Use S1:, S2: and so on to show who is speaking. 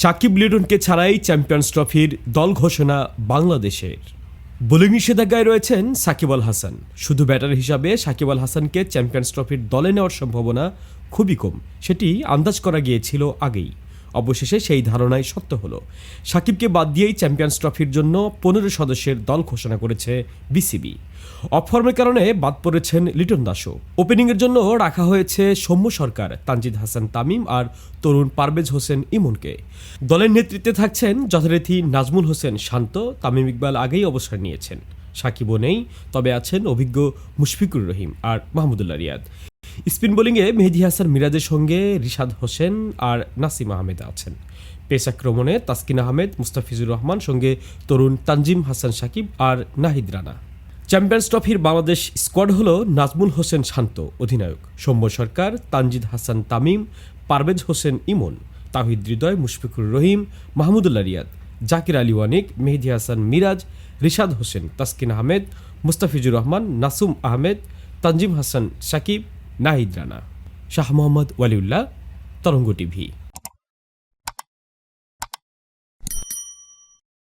S1: সাকিব লিটনকে ছাড়াই চ্যাম্পিয়ন্স ট্রফির দল ঘোষণা বাংলাদেশের। বোলিং নিষেধাজ্ঞায় রয়েছেন সাকিব আল হাসান। শুধু ব্যাটার হিসাবে সাকিব আল হাসানকে চ্যাম্পিয়ন্স ট্রফির দলে নেওয়ার সম্ভাবনা খুবই কম, সেটি আন্দাজ করা গিয়েছিল আগেই। অবশেষে সেই ধারণাই সত্য হলো। সাকিবকে বাদ দিয়েই চ্যাম্পিয়ন্স ট্রফির জন্য 15 সদস্যের দল ঘোষণা করেছে বিসিবি। অফর্মের কারণে বাদ পড়েছেন লিটন দাসও। ওপেনিংয়ের জন্য রাখা হয়েছে সৌম্য সরকার, তানজিদ হাসান তামিম আর তরুণ পারভেজ হোসেন ইমনকে। দলের নেতৃত্বে থাকছেন যথারীতি নাজমুল হোসেন শান্ত, তামিম ইকবাল আগেই অবসর নিয়েছেন। সাকিবও নেই, তবে আছেন অভিজ্ঞ মুশফিকুর রহিম আর মাহমুদুল্লাহ রিয়াদ। স্পিন বোলিংয়ে মেহেদী হাসান মিরাজের সঙ্গে রিশাদ হোসেন আর নাসিম আহমেদ আছেন। পেস আক্রমণে তাসকিন আহমেদ, মুস্তাফিজুর রহমান, সঙ্গে তরুণ তানজিম হাসান সাকিব আর নাহিদ রানা। চ্যাম্পিয়ন্স ট্রফির বাংলাদেশ স্কোয়াড হল নাজমুল হোসেন শান্ত অধিনায়ক, সৌম্য সরকার, তানজিদ হাসান তামিম, পারভেজ হোসেন ইমন, তাহিদ হৃদয়, মুশফিকুর রহিম, মাহমুদুল্লাহ রিয়াদ, জাকির আলী ওয়ানিক, মেহেদী হাসান মিরাজ, রিশাদ হোসেন, তাসকিন আহমেদ, মুস্তাফিজুর রহমান, নাসুম আহমেদ, তানজিম হাসান সাকিব, নাহিদ রানা। শাহ মোহাম্মদ ওয়ালিউল্লাহ, তরঙ্গ টিভি।